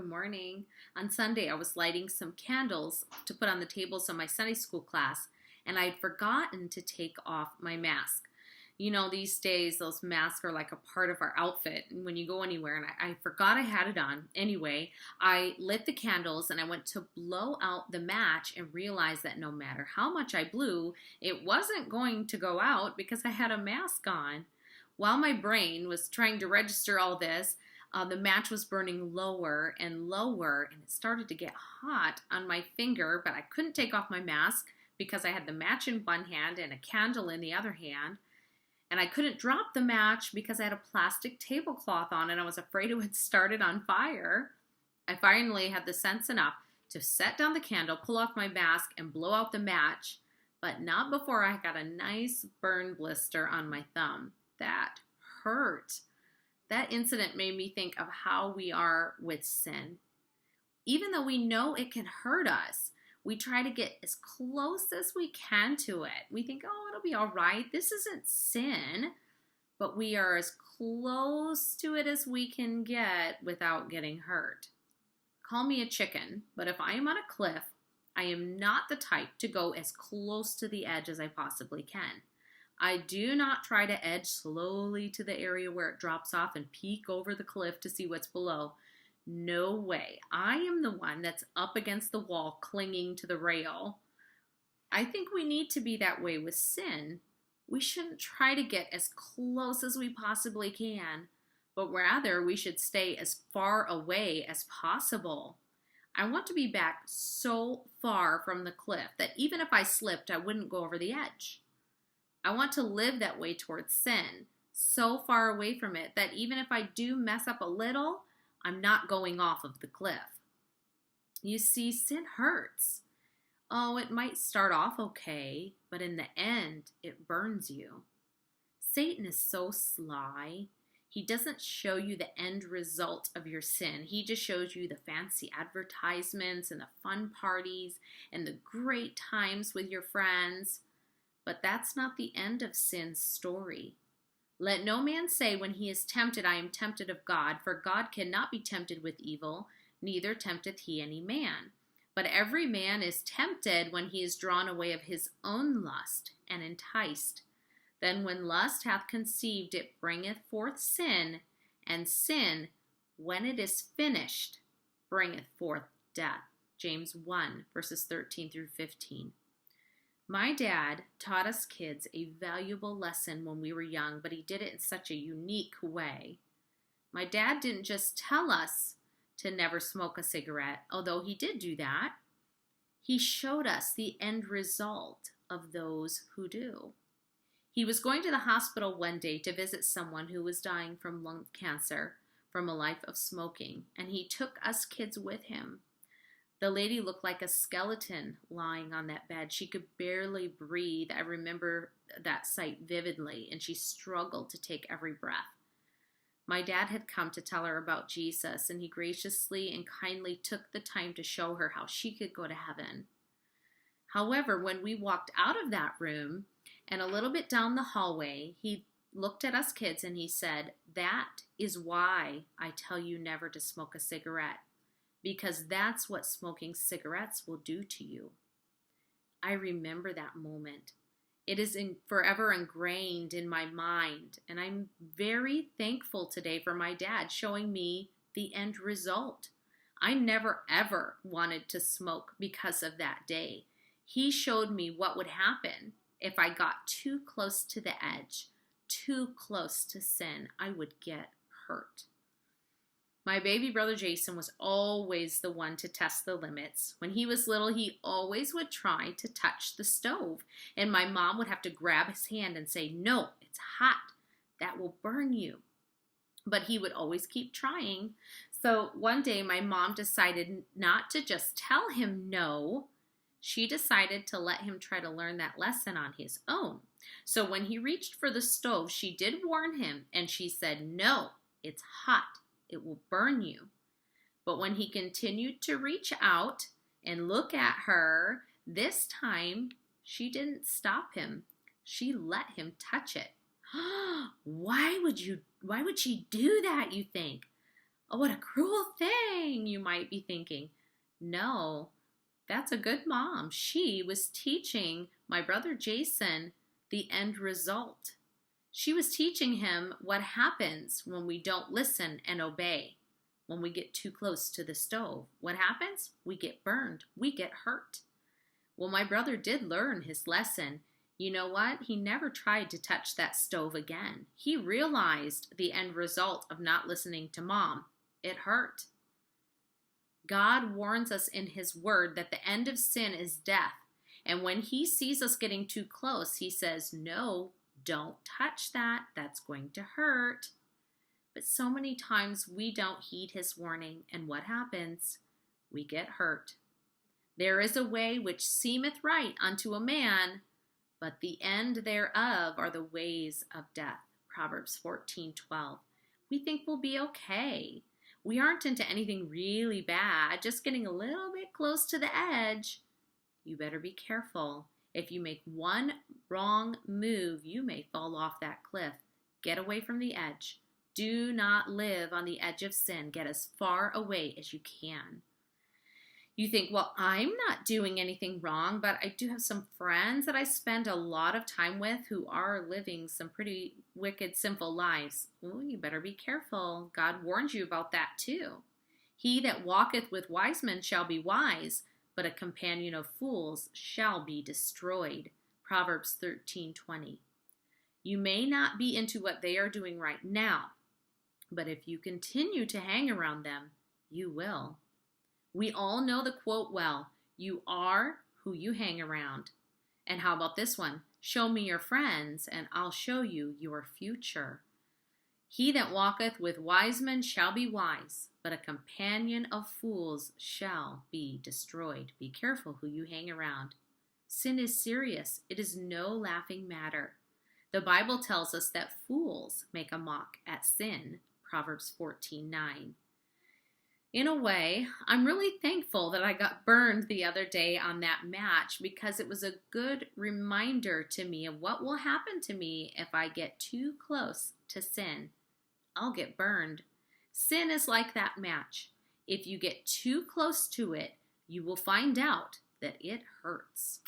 Good morning. On Sunday, I was lighting some candles to put on the tables of my Sunday school class, and I'd forgotten to take off my mask. You know, these days, those masks are like a part of our outfit when you go anywhere, and I forgot I had it on. Anyway, I lit the candles and I went to blow out the match and realized that no matter how much I blew, it wasn't going to go out because I had a mask on. While my brain was trying to register all this, the match was burning lower and lower, and it started to get hot on my finger, but I couldn't take off my mask because I had the match in one hand and a candle in the other hand. And I couldn't drop the match because I had a plastic tablecloth on and I was afraid it would start it on fire. I finally had the sense enough to set down the candle, pull off my mask, and blow out the match, but not before I got a nice burn blister on my thumb. That hurt. That incident made me think of how we are with sin. Even though we know it can hurt us, we try to get as close as we can to it. We think, oh, it'll be all right. This isn't sin. But we are as close to it as we can get without getting hurt. Call me a chicken, but if I am on a cliff, I am not the type to go as close to the edge as I possibly can. I do not try to edge slowly to the area where it drops off and peek over the cliff to see what's below. No way. I am the one that's up against the wall clinging to the rail. I think we need to be that way with sin. We shouldn't try to get as close as we possibly can, but rather we should stay as far away as possible. I want to be back so far from the cliff that even if I slipped, I wouldn't go over the edge. I want to live that way towards sin, so far away from it that even if I do mess up a little, I'm not going off of the cliff. You see, sin hurts. Oh, it might start off okay, but in the end, it burns you. Satan is so sly. He doesn't show you the end result of your sin. He just shows you the fancy advertisements and the fun parties and the great times with your friends. But that's not the end of sin's story. Let no man say when he is tempted, I am tempted of God, for God cannot be tempted with evil, neither tempteth he any man. But every man is tempted when he is drawn away of his own lust, and enticed. Then when lust hath conceived, it bringeth forth sin, and sin, when it is finished, bringeth forth death. James 1, verses 13 through 15. My dad taught us kids a valuable lesson when we were young, but he did it in such a unique way. My dad didn't just tell us to never smoke a cigarette, although he did do that. He showed us the end result of those who do. He was going to the hospital one day to visit someone who was dying from lung cancer from a life of smoking, and he took us kids with him. The lady looked like a skeleton lying on that bed. She could barely breathe. I remember that sight vividly, and she struggled to take every breath. My dad had come to tell her about Jesus, and he graciously and kindly took the time to show her how she could go to heaven. However, when we walked out of that room and a little bit down the hallway, he looked at us kids and he said, "That is why I tell you never to smoke a cigarette. Because that's what smoking cigarettes will do to you." I remember that moment. It is forever ingrained in my mind, and I'm very thankful today for my dad showing me the end result. I never ever wanted to smoke because of that day. He showed me what would happen if I got too close to the edge, too close to sin. I would get hurt. My baby brother Jason was always the one to test the limits. When he was little, he always would try to touch the stove, and my mom would have to grab his hand and say, "No, it's hot. That will burn you." But he would always keep trying. So one day, my mom decided not to just tell him no. She decided to let him try to learn that lesson on his own. So when he reached for the stove, she did warn him, and she said, "No, it's hot. It will burn you." But when he continued to reach out and look at her, this time she didn't stop him. She let him touch it. Why would she do that, you think? Oh, what a cruel thing, you might be thinking. No, that's a good mom. She was teaching my brother Jason the end result. She was teaching him what happens when we don't listen and obey. When we get too close to the stove, what happens? We get burned. We get hurt. Well, my brother did learn his lesson. You know what? He never tried to touch that stove again. He realized the end result of not listening to mom. It hurt. God warns us in his word that the end of sin is death. And when he sees us getting too close, he says, no, don't touch that. That's going to hurt. But so many times we don't heed his warning. And what happens? We get hurt. There is a way which seemeth right unto a man, but the end thereof are the ways of death. Proverbs 14:12. We think we'll be okay. We aren't into anything really bad, just getting a little bit close to the edge. You better be careful. If you make one wrong move, you may fall off that cliff. Get away from the edge. Do not live on the edge of sin. Get as far away as you can. You think, well, I'm not doing anything wrong, but I do have some friends that I spend a lot of time with who are living some pretty wicked, sinful lives. Oh, you better be careful. God warns you about that too. He that walketh with wise men shall be wise, but a companion of fools shall be destroyed. Proverbs 13:20. You may not be into what they are doing right now, but if you continue to hang around them, you will. We all know the quote well, you are who you hang around. And how about this one? Show me your friends, and I'll show you your future. He that walketh with wise men shall be wise, but a companion of fools shall be destroyed. Be careful who you hang around. Sin is serious. It is no laughing matter. The Bible tells us that fools make a mock at sin. Proverbs 14:9. In a way, I'm really thankful that I got burned the other day on that match because it was a good reminder to me of what will happen to me if I get too close to sin. I'll get burned. Sin is like that match. If you get too close to it, you will find out that it hurts.